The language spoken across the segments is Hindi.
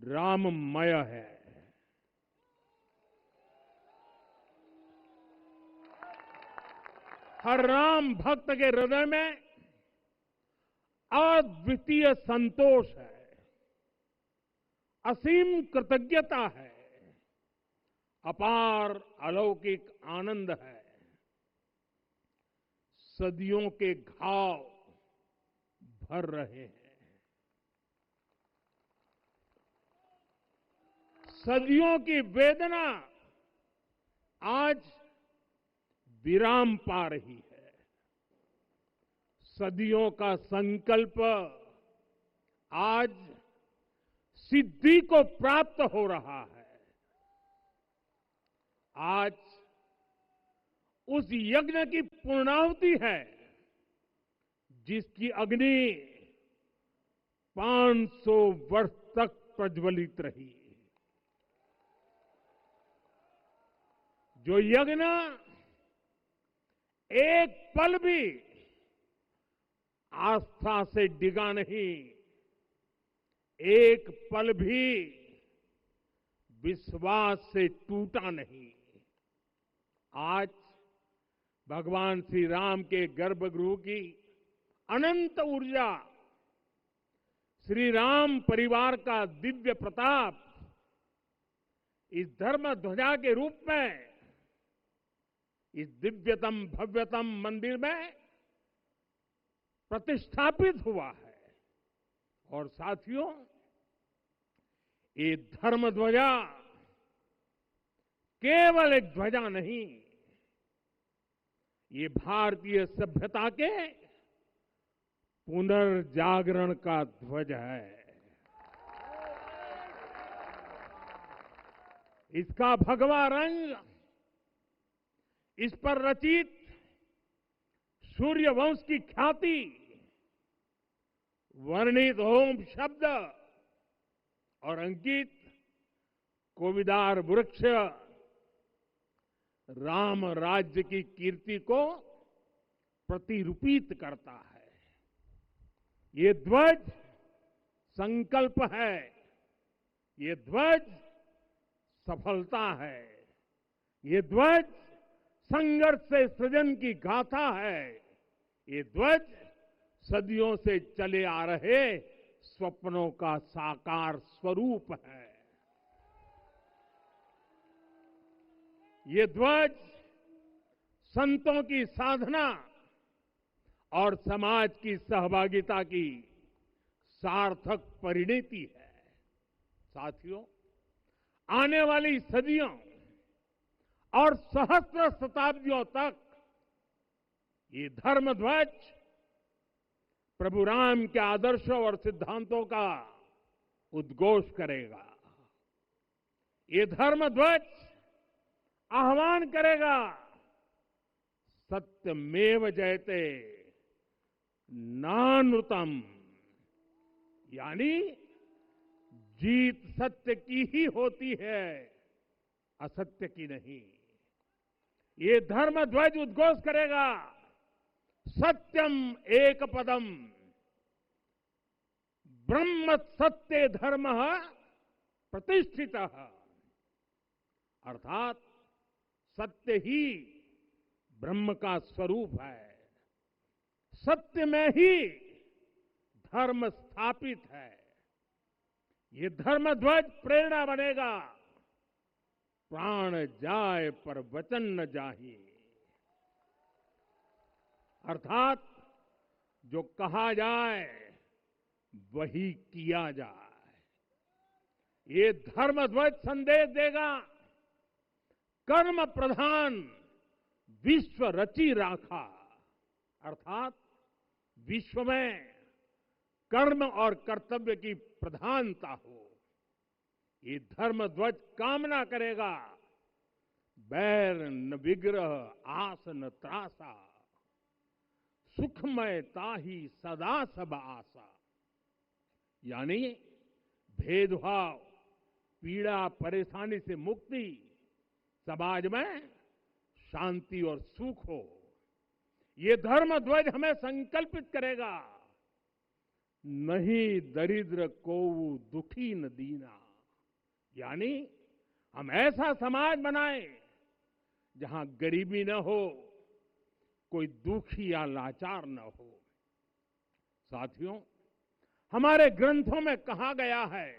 राममय है। हर राम भक्त के हृदय में अद्वितीय संतोष है, असीम कृतज्ञता है, अपार अलौकिक आनंद है। सदियों के घाव भर रहे हैं, सदियों की वेदना आज विराम पा रही है, सदियों का संकल्प आज सिद्धि को प्राप्त हो रहा है। आज उस यज्ञ की पूर्णाहुति है जिसकी अग्नि 500 वर्ष तक प्रज्वलित रही, जो यज्ञ एक पल भी आस्था से डिगा नहीं, एक पल भी विश्वास से टूटा नहीं। आज भगवान श्री राम के गर्भगृह की अनंत ऊर्जा, श्री राम परिवार का दिव्य प्रताप इस धर्म ध्वजा के रूप में इस दिव्यतम भव्यतम मंदिर में प्रतिष्ठापित हुआ है। और साथियों, ये धर्म ध्वजा केवल एक ध्वजा नहीं, ये भारतीय सभ्यता के पुनर्जागरण का ध्वज है। इसका भगवा रंग, इस पर रचित सूर्य वंश की ख्याति, वर्णित ओम शब्द और अंकित कोविदार वृक्ष राम राज्य की कीर्ति को प्रतिरूपित करता है। ये ध्वज संकल्प है, ये ध्वज सफलता है, ये ध्वज संघर्ष से सृजन की गाथा है, ये ध्वज सदियों से चले आ रहे स्वप्नों का साकार स्वरूप है। ये ध्वज संतों की साधना और समाज की सहभागिता की सार्थक परिणति है। साथियों, आने वाली सदियों और सहस्त्र शताब्दियों तक ये धर्म ध्वज प्रभु राम के आदर्शों और सिद्धांतों का उद्घोष करेगा। ये धर्म ध्वज आह्वान करेगा, सत्यमेव जयते नानृतम, यानी जीत सत्य की ही होती है, असत्य की नहीं। ये धर्म ध्वज उद्घोष करेगा, सत्यम एक पदम ब्रह्म सत्य धर्म प्रतिष्ठित, अर्थात सत्य ही ब्रह्म का स्वरूप है, सत्य में ही धर्म स्थापित है। ये धर्म ध्वज प्रेरणा बनेगा, प्राण जाए पर वचन न जाहि, अर्थात जो कहा जाए वही किया जाए। ये धर्म ध्वज संदेश देगा, कर्म प्रधान विश्व रची राखा, अर्थात विश्व में कर्म और कर्तव्य की प्रधानता हो। ये धर्म ध्वज कामना करेगा, बैर न विग्रह आस न त्रासा, सुखमय ताही सदा सब आशा, यानी भेदभाव, पीड़ा, परेशानी से मुक्ति, समाज में शांति और सुख हो। ये धर्म ध्वज हमें संकल्पित करेगा, नहीं दरिद्र कोऊ दुखी न दीना, यानी हम ऐसा समाज बनाएं जहां गरीबी न हो, कोई दुखी या लाचार न हो। साथियों, हमारे ग्रंथों में कहा गया है,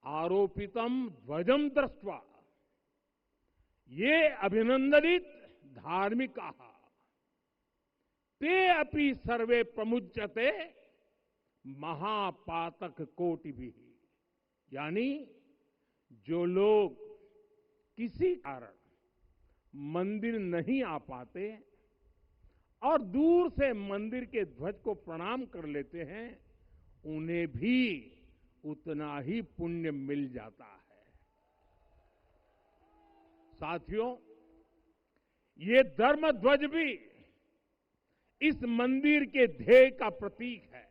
आरोपितम ध्वजम दृष्ट्वा ये अभिनंदनित धार्मिका ते अपि सर्वे प्रमुच्यते महापातक कोटि भी, यानी जो लोग किसी कारण मंदिर नहीं आ पाते और दूर से मंदिर के ध्वज को प्रणाम कर लेते हैं, उन्हें भी उतना ही पुण्य मिल जाता है। साथियों, ये धर्म ध्वज भी इस मंदिर के ध्येय का प्रतीक है।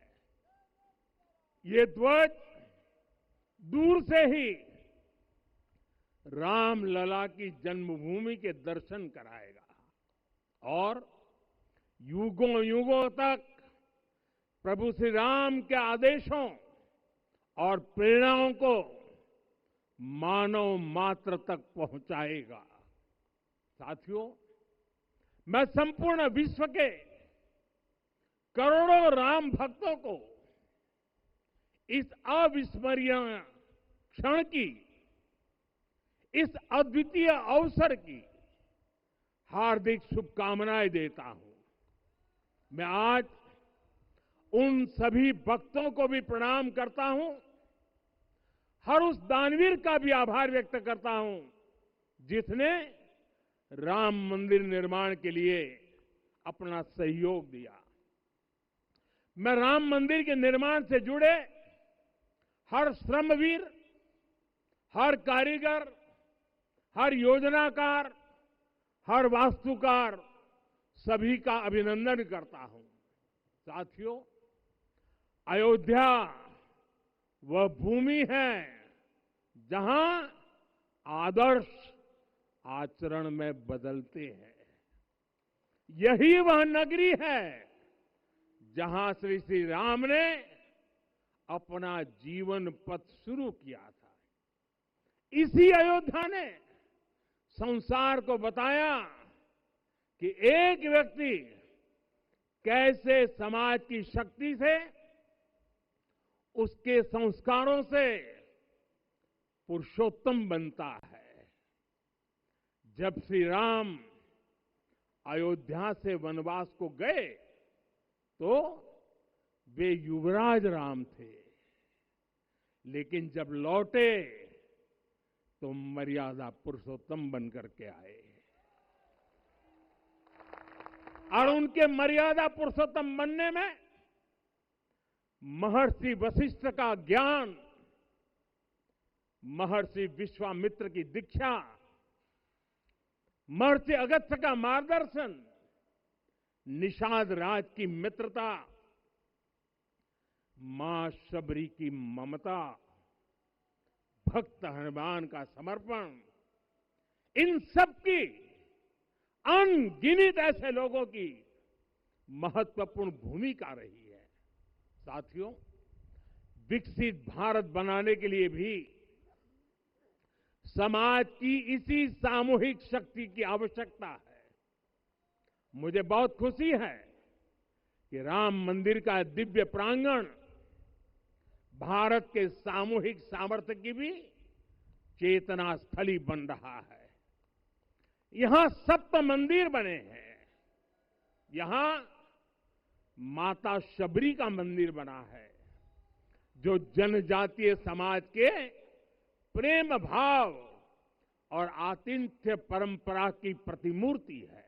ये ध्वज दूर से ही रामलला की जन्मभूमि के दर्शन कराएगा और युगों युगों तक प्रभु श्री राम के आदेशों और प्रेरणाओं को मानव मात्र तक पहुंचाएगा। साथियों, मैं संपूर्ण विश्व के करोड़ों राम भक्तों को इस अविस्मरणीय क्षण की, इस अद्वितीय अवसर की हार्दिक शुभकामनाएं देता हूं। मैं आज उन सभी भक्तों को भी प्रणाम करता हूं, हर उस दानवीर का भी आभार व्यक्त करता हूं जिसने राम मंदिर निर्माण के लिए अपना सहयोग दिया। मैं राम मंदिर के निर्माण से जुड़े हर श्रमवीर, हर कारीगर, हर योजनाकार, हर वास्तुकार, सभी का अभिनंदन करता हूं। साथियों, अयोध्या वह भूमि है जहां आदर्श आचरण में बदलते हैं। यही वह नगरी है जहां श्री राम ने अपना जीवन पथ शुरू किया था। इसी अयोध्या ने संसार को बताया कि एक व्यक्ति कैसे समाज की शक्ति से, उसके संस्कारों से पुरुषोत्तम बनता है। जब श्री राम अयोध्या से वनवास को गए तो वे युवराज राम थे, लेकिन जब लौटे तो मर्यादा पुरुषोत्तम बनकर के आए और उनके मर्यादा पुरुषोत्तम बनने में महर्षि वशिष्ठ का ज्ञान, महर्षि विश्वामित्र की दीक्षा, महर्षि अगस्त्य का मार्गदर्शन, निषाद राज की मित्रता, मां शबरी की ममता, भक्त हनुमान का समर्पण, इन सब की अनगिनत ऐसे लोगों की महत्वपूर्ण भूमिका रही है। साथियों, विकसित भारत बनाने के लिए भी समाज की इसी सामूहिक शक्ति की आवश्यकता है। मुझे बहुत खुशी है कि राम मंदिर का दिव्य प्रांगण भारत के सामूहिक सामर्थ्य की भी चेतना स्थली बन रहा है। यहां सप्त मंदिर बने हैं। यहां माता शबरी का मंदिर बना है, जो जनजातीय समाज के प्रेम भाव और आतिथ्य परंपरा की प्रतिमूर्ति है।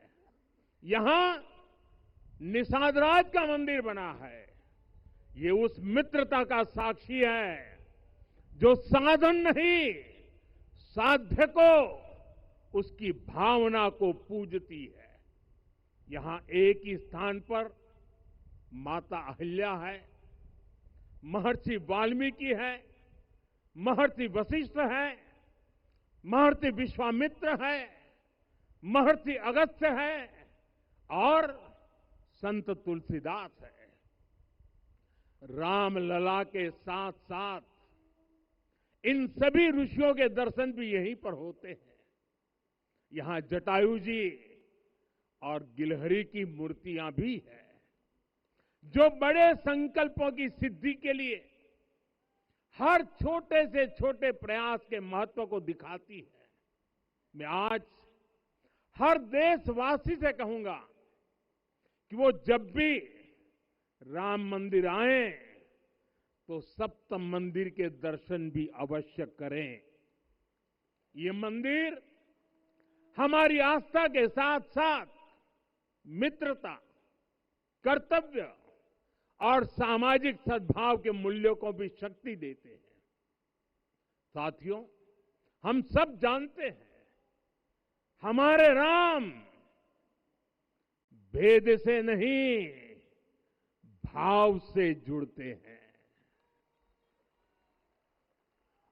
यहां निषादराज का मंदिर बना है। ये उस मित्रता का साक्षी है जो साधन नहीं, साध्य को, उसकी भावना को पूजती है। यहां एक ही स्थान पर माता अहिल्या है, महर्षि वाल्मीकि है, महर्षि वशिष्ठ है, महर्षि विश्वामित्र है, महर्षि अगस्त्य है और संत तुलसीदास है। रामलला के साथ साथ इन सभी ऋषियों के दर्शन भी यहीं पर होते हैं। यहां जटायु जी और गिलहरी की मूर्तियां भी है, जो बड़े संकल्पों की सिद्धि के लिए हर छोटे से छोटे प्रयास के महत्व को दिखाती है। मैं आज हर देशवासी से कहूंगा कि वो जब भी राम मंदिर आए तो सप्त मंदिर के दर्शन भी अवश्य करें। ये मंदिर हमारी आस्था के साथ साथ मित्रता, कर्तव्य और सामाजिक सद्भाव के मूल्यों को भी शक्ति देते हैं। साथियों, हम सब जानते हैं हमारे राम भेद से नहीं, भाव से जुड़ते हैं।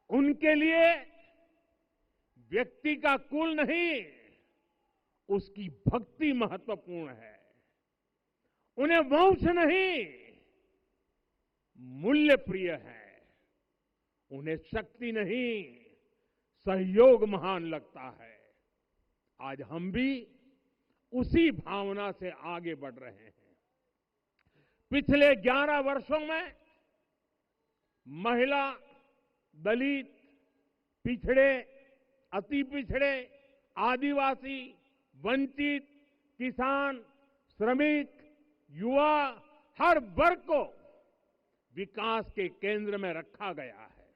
उनके लिए व्यक्ति का कुल नहीं, उसकी भक्ति महत्वपूर्ण है। उन्हें वंश नहीं, मूल्य प्रिय है। उन्हें शक्ति नहीं, सहयोग महान लगता है। आज हम भी उसी भावना से आगे बढ़ रहे हैं। पिछले 11 वर्षों में महिला, दलित, पिछड़े, अति पिछड़े, आदिवासी, वंचित, किसान, श्रमिक, युवा, हर वर्ग को विकास के केंद्र में रखा गया है।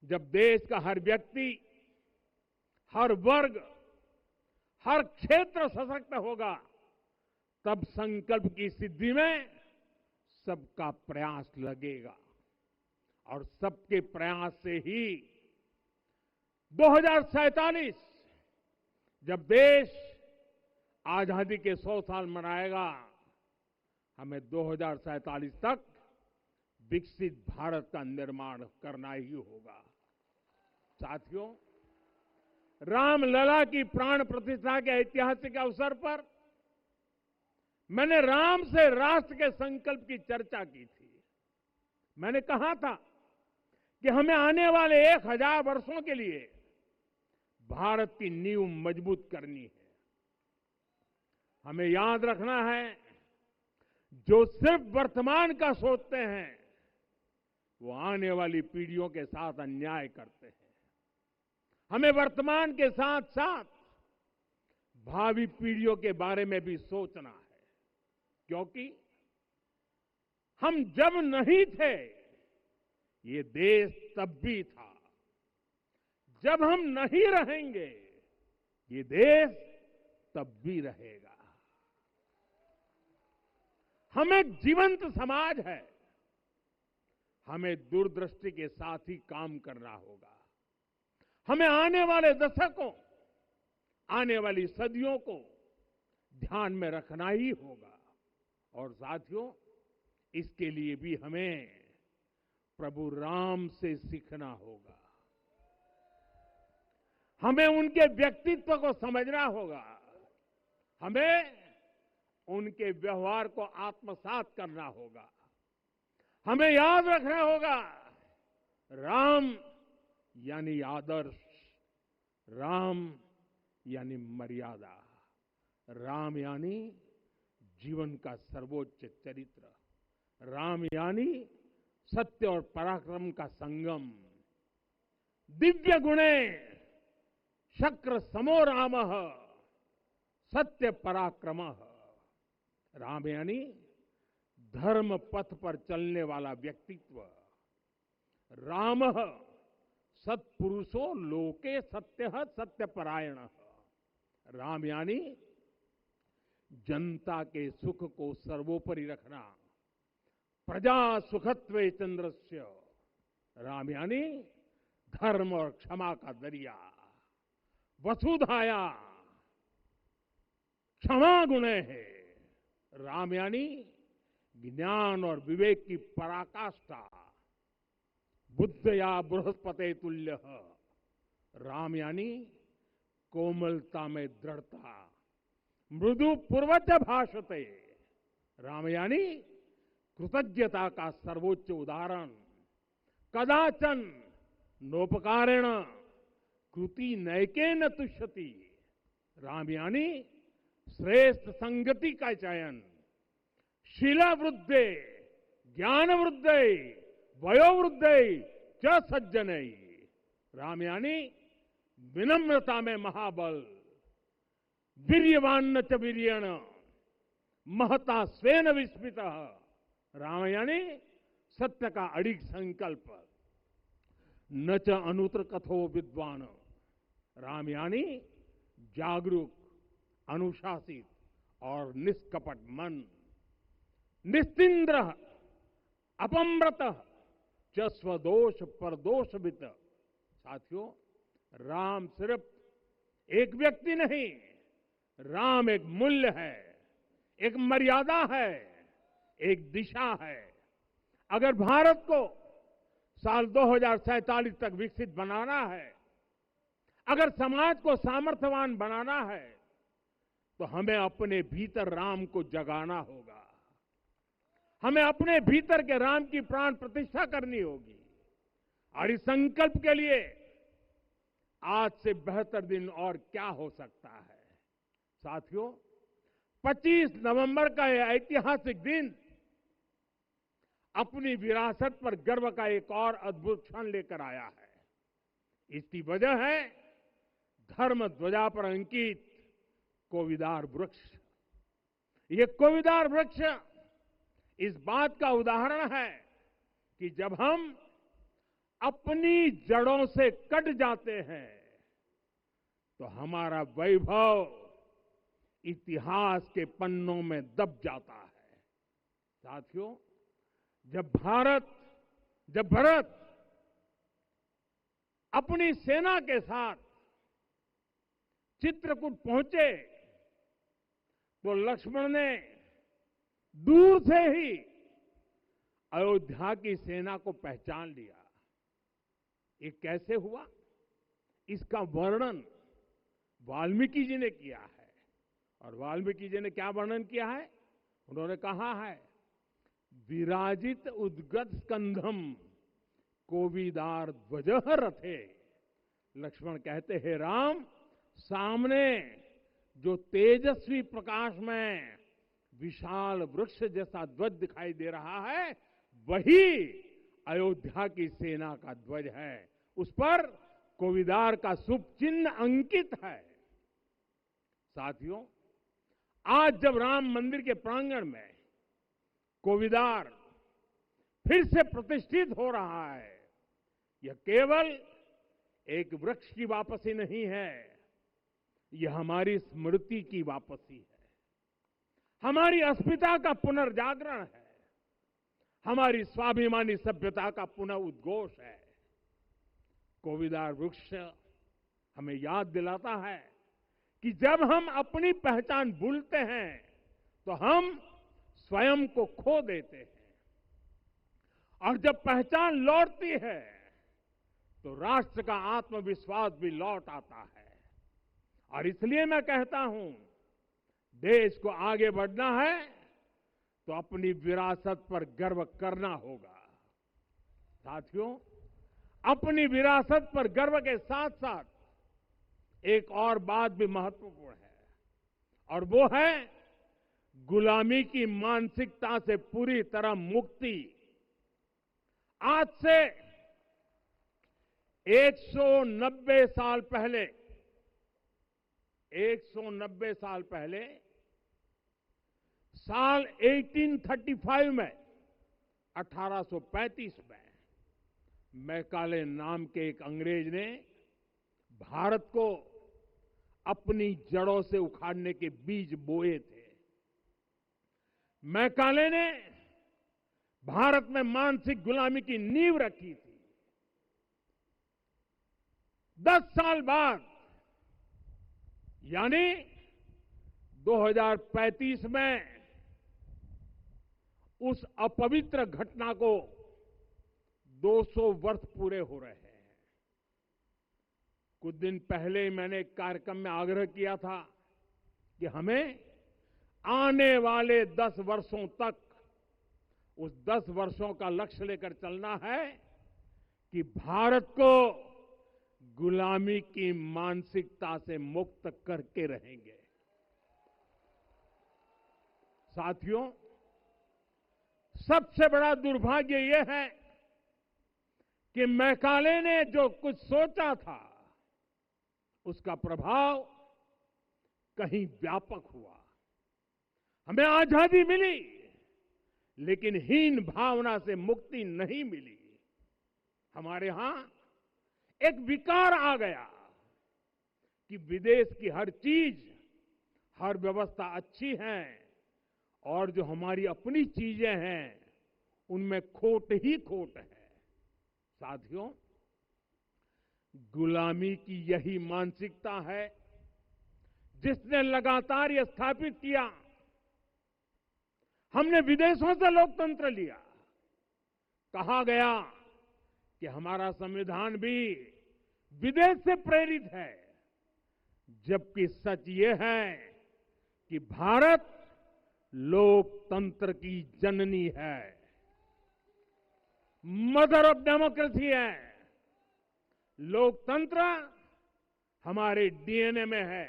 जब देश का हर व्यक्ति, हर वर्ग, हर क्षेत्र सशक्त होगा, तब संकल्प की सिद्धि में सबका प्रयास लगेगा। और सबके प्रयास से ही 2047 जब देश आजादी के 100 साल मनाएगा, हमें 2047 तक विकसित भारत का निर्माण करना ही होगा। साथियों, रामलला की प्राण प्रतिष्ठा के ऐतिहासिक अवसर पर मैंने राम से राष्ट्र के संकल्प की चर्चा की थी। मैंने कहा था कि हमें आने वाले 1000 वर्षों के लिए भारत की नींव मजबूत करनी है। हमें याद रखना है, जो सिर्फ वर्तमान का सोचते हैं वो आने वाली पीढ़ियों के साथ अन्याय करते हैं। हमें वर्तमान के साथ साथ भावी पीढ़ियों के बारे में भी सोचना है, क्योंकि हम जब नहीं थे ये देश तब भी था, जब हम नहीं रहेंगे ये देश तब भी रहेगा। हम एक जीवंत समाज है, हमें दूरदृष्टि के साथ ही काम करना होगा। हमें आने वाले दशकों, आने वाली सदियों को ध्यान में रखना ही होगा। और साथियों, इसके लिए भी हमें प्रभु राम से सीखना होगा। हमें उनके व्यक्तित्व को समझना होगा। हमें उनके व्यवहार को आत्मसात करना होगा। हमें याद रखना होगा, राम यानी आदर्श, राम यानी मर्यादा, राम यानी जीवन का सर्वोच्च चरित्र, राम यानी सत्य और पराक्रम का संगम। दिव्य गुणे शक्र समो रामः सत्य पराक्रमः। राम यानी धर्म पथ पर चलने वाला व्यक्तित्व। रामः सत्पुरुषो लोके सत्यः सत्यपरायणः। राम यानी जनता के सुख को सर्वोपरि रखना, प्रजा सुखत्वे चंद्रस्य। राम यानी धर्म और क्षमा का दरिया। वसुधाया क्षमा गुणे है। राम यानी ज्ञान और विवेक की पराकाष्ठा। बुद्ध या बृहस्पति तुल्य। राम यानी कोमलता में दृढ़ता। मृदु पूर्वज भाषते। राम यानी कृतज्ञता का सर्वोच्च उदाहरण कदाचन नोपकारेण कृति नैकेन तुष्यति। राम यानी श्रेष्ठ संगति का चयन, शीला वृद्धे ज्ञान वृद्धे वयोवृद्धे च सज्जनै। राम यानी विनम्रता में महाबल, वीर्यवान च वीर्येण महता स्वेन विस्मितः। राम यानी सत्य का अडिग संकल्प, न च अनुत्र कथो विद्वान। राम यानी जागरूक, अनुशासित और निष्कपट मन, निस्तिंद्र अपम्रत च स्वदोष परदोषवित। साथियों, राम सिर्फ एक व्यक्ति नहीं, राम एक मूल्य है, एक मर्यादा है, एक दिशा है। अगर भारत को साल 2047 तक विकसित बनाना है, अगर समाज को सामर्थ्यवान बनाना है, तो हमें अपने भीतर राम को जगाना होगा। हमें अपने भीतर के राम की प्राण प्रतिष्ठा करनी होगी। और इस संकल्प के लिए आज से बेहतर दिन और क्या हो सकता है। साथियों, 25 नवंबर का यह ऐतिहासिक दिन अपनी विरासत पर गर्व का एक और अद्भुत क्षण लेकर आया है। इसकी वजह है धर्म ध्वजा पर अंकित कोविदार वृक्ष। ये कोविदार वृक्ष इस बात का उदाहरण है कि जब हम अपनी जड़ों से कट जाते हैं तो हमारा वैभव इतिहास के पन्नों में दब जाता है। साथियों, जब भरत अपनी सेना के साथ चित्रकूट पहुंचे तो लक्ष्मण ने दूर से ही अयोध्या की सेना को पहचान लिया। ये कैसे हुआ, इसका वर्णन वाल्मीकि जी ने किया है। और वाल्मीकि जी ने क्या वर्णन किया है? उन्होंने कहा है, विराजित उद्गत स्कंधम कोविदार ध्वजः रथे। लक्ष्मण कहते हैं, राम, सामने जो तेजस्वी प्रकाश में विशाल वृक्ष जैसा ध्वज दिखाई दे रहा है, वही अयोध्या की सेना का ध्वज है। उस पर कोविदार का शुभ चिन्ह अंकित है। साथियों, आज जब राम मंदिर के प्रांगण में कोविदार फिर से प्रतिष्ठित हो रहा है, यह केवल एक वृक्ष की वापसी नहीं है, यह हमारी स्मृति की वापसी है, हमारी अस्मिता का पुनर्जागरण है, हमारी स्वाभिमानी सभ्यता का पुनः उद्घोष है। कोविदार वृक्ष हमें याद दिलाता है कि जब हम अपनी पहचान भूलते हैं तो हम स्वयं को खो देते हैं, और जब पहचान लौटती है तो राष्ट्र का आत्मविश्वास भी लौट आता है। और इसलिए मैं कहता हूं, देश को आगे बढ़ना है तो अपनी विरासत पर गर्व करना होगा। साथियों, अपनी विरासत पर गर्व के साथ साथ एक और बात भी महत्वपूर्ण है, और वो है गुलामी की मानसिकता से पूरी तरह मुक्ति। आज से 190 साल पहले 190 साल पहले साल 1835 में 1835 में मैकाले नाम के एक अंग्रेज ने भारत को अपनी जड़ों से उखाड़ने के बीज बोए थे। मैकाले ने भारत में मानसिक गुलामी की नींव रखी थी। 10 साल बाद यानी 2035 में उस अपवित्र घटना को 200 वर्ष पूरे हो रहे हैं। कुछ दिन पहले मैंने एक कार्यक्रम में आग्रह किया था कि हमें आने वाले 10 वर्षों तक उस 10 वर्षों का लक्ष्य लेकर चलना है कि भारत को गुलामी की मानसिकता से मुक्त करके रहेंगे। साथियों, सबसे बड़ा दुर्भाग्य यह है कि मैकाले ने जो कुछ सोचा था उसका प्रभाव कहीं व्यापक हुआ। हमें आजादी मिली, लेकिन हीन भावना से मुक्ति नहीं मिली। हमारे यहां एक विकार आ गया कि विदेश की हर चीज, हर व्यवस्था अच्छी है और जो हमारी अपनी चीजें हैं उनमें खोट ही खोट है। साथियों, गुलामी की यही मानसिकता है जिसने लगातार यह स्थापित किया। हमने विदेशों से लोकतंत्र लिया। कहा गया कि हमारा संविधान भी विदेश से प्रेरित है, जबकि सच ये है कि भारत लोकतंत्र की जननी है, मदर ऑफ डेमोक्रेसी है। लोकतंत्र हमारे डीएनए में है।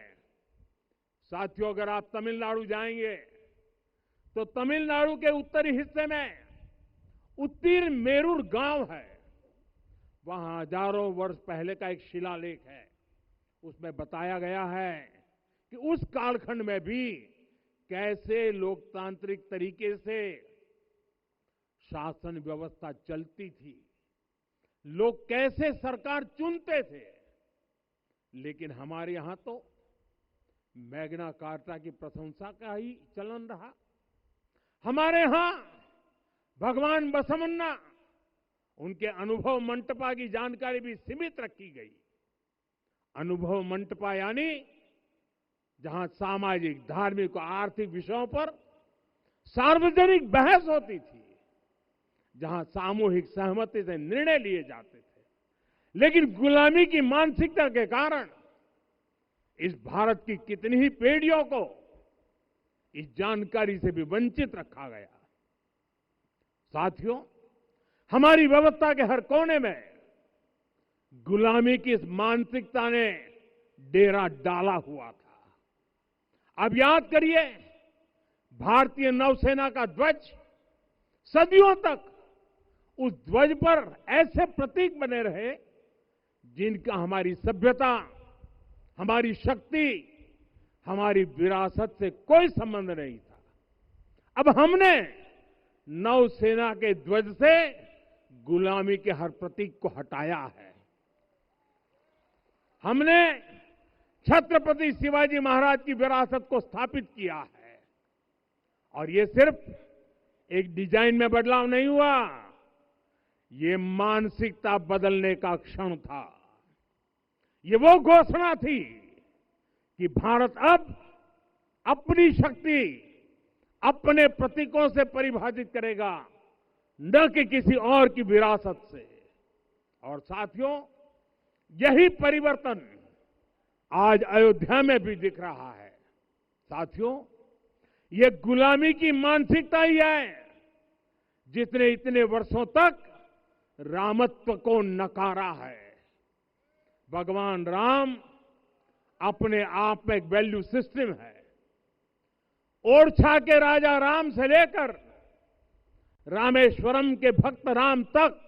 साथियों, अगर आप तमिलनाडु जाएंगे तो तमिलनाडु के उत्तरी हिस्से में उत्तीरमेरूर गांव है। वहां हजारों वर्ष पहले का एक शिलालेख है। उसमें बताया गया है कि उस कालखंड में भी कैसे लोकतांत्रिक तरीके से शासन व्यवस्था चलती थी, लोग कैसे सरकार चुनते थे। लेकिन हमारे यहां तो मैग्ना कार्टा की प्रशंसा का ही चलन रहा। हमारे यहां भगवान बसवन्ना, उनके अनुभव मंटपा की जानकारी भी सीमित रखी गई। अनुभव मंटपा यानी जहां सामाजिक, धार्मिक और आर्थिक विषयों पर सार्वजनिक बहस होती थी, जहां सामूहिक सहमति से निर्णय लिए जाते थे। लेकिन गुलामी की मानसिकता के कारण इस भारत की कितनी ही पीढ़ियों को इस जानकारी से भी वंचित रखा गया। साथियों, हमारी व्यवस्था के हर कोने में गुलामी की इस मानसिकता ने डेरा डाला हुआ था। अब याद करिए, भारतीय नौसेना का ध्वज सदियों तक उस ध्वज पर ऐसे प्रतीक बने रहे जिनका हमारी सभ्यता, हमारी शक्ति, हमारी विरासत से कोई संबंध नहीं था। अब हमने नौसेना के ध्वज से गुलामी के हर प्रतीक को हटाया है। हमने छत्रपति शिवाजी महाराज की विरासत को स्थापित किया है। और ये सिर्फ एक डिजाइन में बदलाव नहीं हुआ, ये मानसिकता बदलने का क्षण था। ये वो घोषणा थी कि भारत अब अपनी शक्ति अपने प्रतीकों से परिभाषित करेगा, न कि किसी और की विरासत से। और साथियों, यही परिवर्तन आज अयोध्या में भी दिख रहा है। साथियों, ये गुलामी की मानसिकता ही है जिसने इतने वर्षों तक रामत्व को नकारा है। भगवान राम अपने आप में एक वैल्यू सिस्टम है। ओरछा के राजा राम से लेकर रामेश्वरम के भक्त राम तक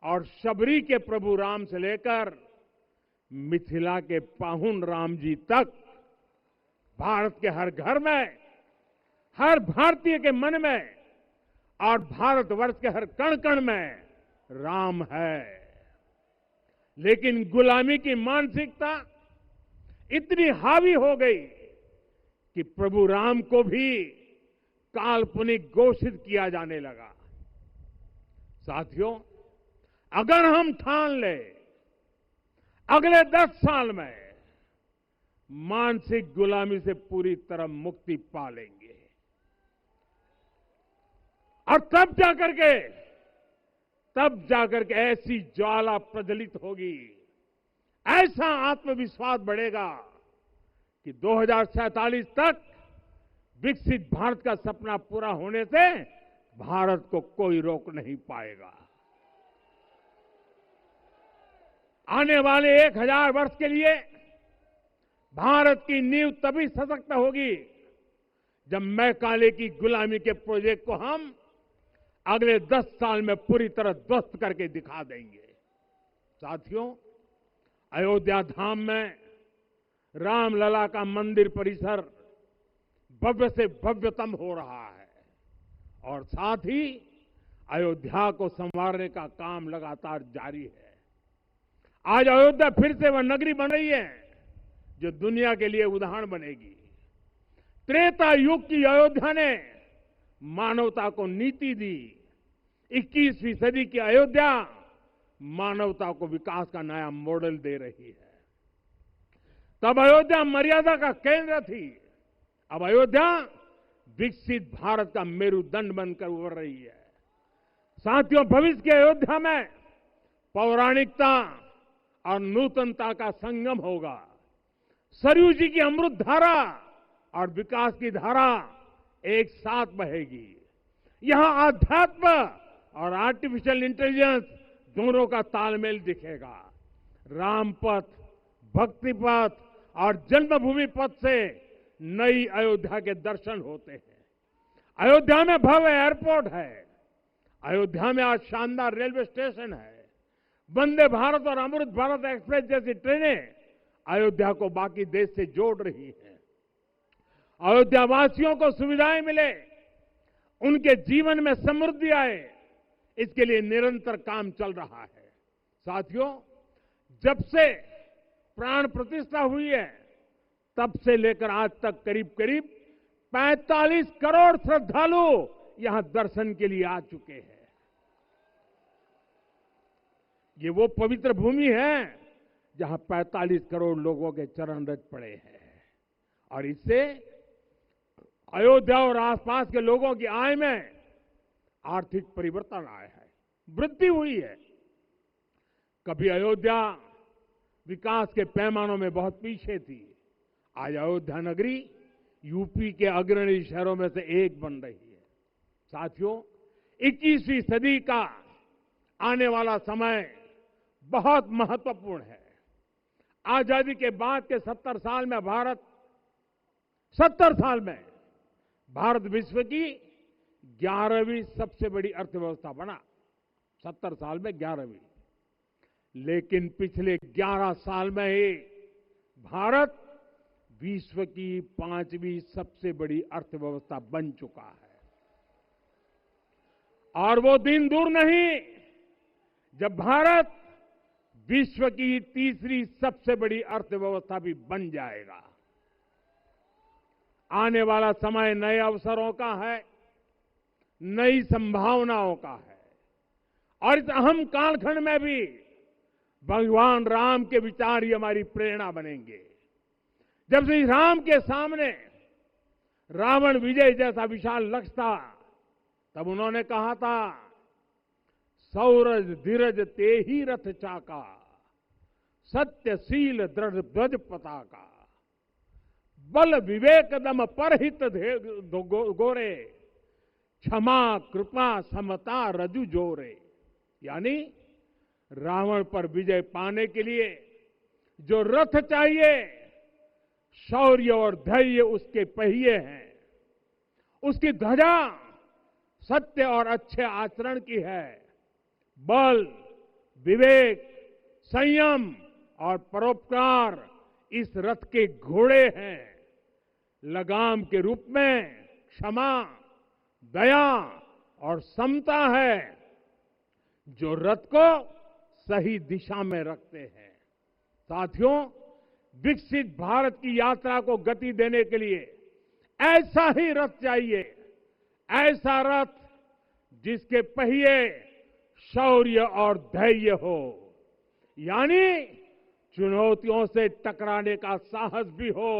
और शबरी के प्रभु राम से लेकर मिथिला के पाहुन राम जी तक, भारत के हर घर में, हर भारतीय के मन में और भारतवर्ष के हर कण कण में राम है। लेकिन गुलामी की मानसिकता इतनी हावी हो गई कि प्रभु राम को भी काल्पनिक घोषित किया जाने लगा। साथियों, अगर हम ठान ले अगले 10 साल में मानसिक गुलामी से पूरी तरह मुक्ति पा लेंगे, और तब जाकर के ऐसी ज्वाला प्रज्वलित होगी, ऐसा आत्मविश्वास बढ़ेगा कि 2047 तक विकसित भारत का सपना पूरा होने से भारत को कोई रोक नहीं पाएगा। आने वाले 1000 वर्ष के लिए भारत की नींव तभी सशक्त होगी जब मैकाले की गुलामी के प्रोजेक्ट को हम अगले 10 साल में पूरी तरह ध्वस्त करके दिखा देंगे। साथियों, अयोध्या धाम में रामलला का मंदिर परिसर भव्य से भव्यतम हो रहा है और साथ ही अयोध्या को संवारने का काम लगातार जारी है। आज अयोध्या फिर से वह नगरी बन रही है जो दुनिया के लिए उदाहरण बनेगी। त्रेता युग की अयोध्या ने मानवता को नीति दी। 21वीं सदी की अयोध्या मानवता को विकास का नया मॉडल दे रही है। तब अयोध्या मर्यादा का केंद्र थी, अब अयोध्या विकसित भारत का मेरुदंड बनकर उभर रही है। साथियों, भविष्य की अयोध्या में पौराणिकता और नूतनता का संगम होगा। सरयू जी की अमृत धारा और विकास की धारा एक साथ बहेगी। यहां आध्यात्म और आर्टिफिशियल इंटेलिजेंस दोनों का तालमेल दिखेगा। राम पथ, भक्ति पथ और जन्मभूमि पथ से नई अयोध्या के दर्शन होते हैं। अयोध्या में भव्य एयरपोर्ट है। अयोध्या में आज शानदार रेलवे स्टेशन है। वंदे भारत और अमृत भारत एक्सप्रेस जैसी ट्रेनें अयोध्या को बाकी देश से जोड़ रही हैं। अयोध्या वासियों को सुविधाएं मिले, उनके जीवन में समृद्धि आए, इसके लिए निरंतर काम चल रहा है। साथियों, जब से प्राण प्रतिष्ठा हुई है तब से लेकर आज तक करीब करीब 45 करोड़ श्रद्धालु यहां दर्शन के लिए आ चुके हैं। ये वो पवित्र भूमि है जहां 45 करोड़ लोगों के चरण रज पड़े हैं और इससे अयोध्या और आसपास के लोगों की आय में आर्थिक परिवर्तन आया है, वृद्धि हुई है। कभी अयोध्या विकास के पैमानों में बहुत पीछे थी, आज अयोध्या नगरी यूपी के अग्रणी शहरों में से एक बन रही है। साथियों, 21वीं सदी का आने वाला समय बहुत महत्वपूर्ण है। आजादी के बाद के 70 साल में भारत विश्व की 11वीं सबसे बड़ी अर्थव्यवस्था बना। 70 साल में 11वीं, लेकिन पिछले 11 साल में ही भारत विश्व की 5वीं सबसे बड़ी अर्थव्यवस्था बन चुका है। और वो दिन दूर नहीं जब भारत विश्व की 3री सबसे बड़ी अर्थव्यवस्था भी बन जाएगा। आने वाला समय नए अवसरों का है, नई संभावनाओं का है और इस अहम कालखंड में भी भगवान राम के विचार ही हमारी प्रेरणा बनेंगे। जब श्री राम के सामने रावण विजय जैसा विशाल लक्ष्य था, तब उन्होंने कहा था, सौरज धीरज ते ही रथ चाका, सत्यशील दृढ़ ध्वज पताका, बल विवेक दम परहित गोरे, क्षमा कृपा समता रजु जोरे। यानी रावण पर विजय पाने के लिए जो रथ चाहिए, शौर्य और धैर्य उसके पहिए हैं, उसकी ध्वजा सत्य और अच्छे आचरण की है, बल, विवेक, संयम और परोपकार इस रथ के घोड़े हैं। लगाम के रूप में क्षमा, दया और समता है जो रथ को सही दिशा में रखते हैं। साथियों, विकसित भारत की यात्रा को गति देने के लिए ऐसा ही रथ चाहिए, ऐसा रथ जिसके पहिए शौर्य और धैर्य हो, यानी चुनौतियों से टकराने का साहस भी हो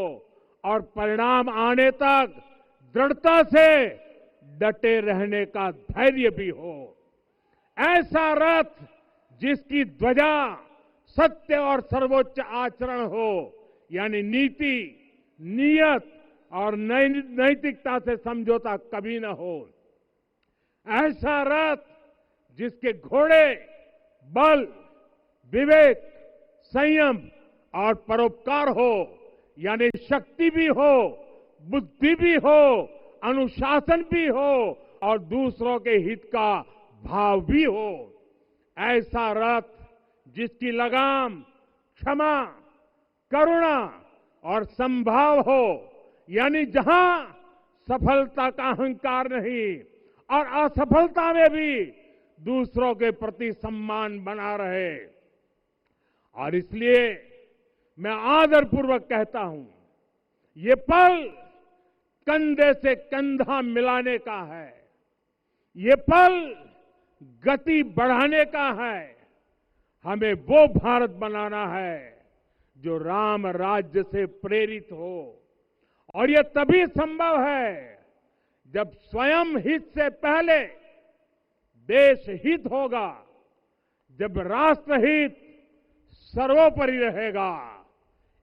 और परिणाम आने तक दृढ़ता से डटे रहने का धैर्य भी हो। ऐसा रथ जिसकी ध्वजा सत्य और सर्वोच्च आचरण हो, यानी नीति, नियत और नैतिकता से समझौता कभी न हो। ऐसा रथ जिसके घोड़े बल, विवेक, संयम और परोपकार हो, यानी शक्ति भी हो, बुद्धि भी हो, अनुशासन भी हो और दूसरों के हित का भाव भी हो। ऐसा रथ जिसकी लगाम क्षमा, करुणा और संभाव हो, यानी जहां सफलता का अहंकार नहीं और असफलता में भी दूसरों के प्रति सम्मान बना रहे। और इसलिए मैं आदरपूर्वक कहता हूं, ये पल कंधे से कंधा मिलाने का है, ये पल गति बढ़ाने का है। हमें वो भारत बनाना है जो राम राज्य से प्रेरित हो, और ये तभी संभव है जब स्वयं हित से पहले देश हित होगा, जब राष्ट्रहित सर्वोपरि रहेगा।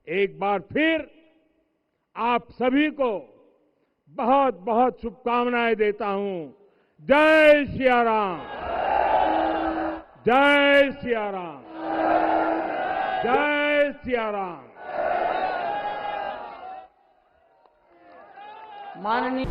एक बार फिर आप सभी को बहुत बहुत शुभकामनाएं देता हूं। जय सिया राम, जय सिया राम, जय सिया राम। माननीय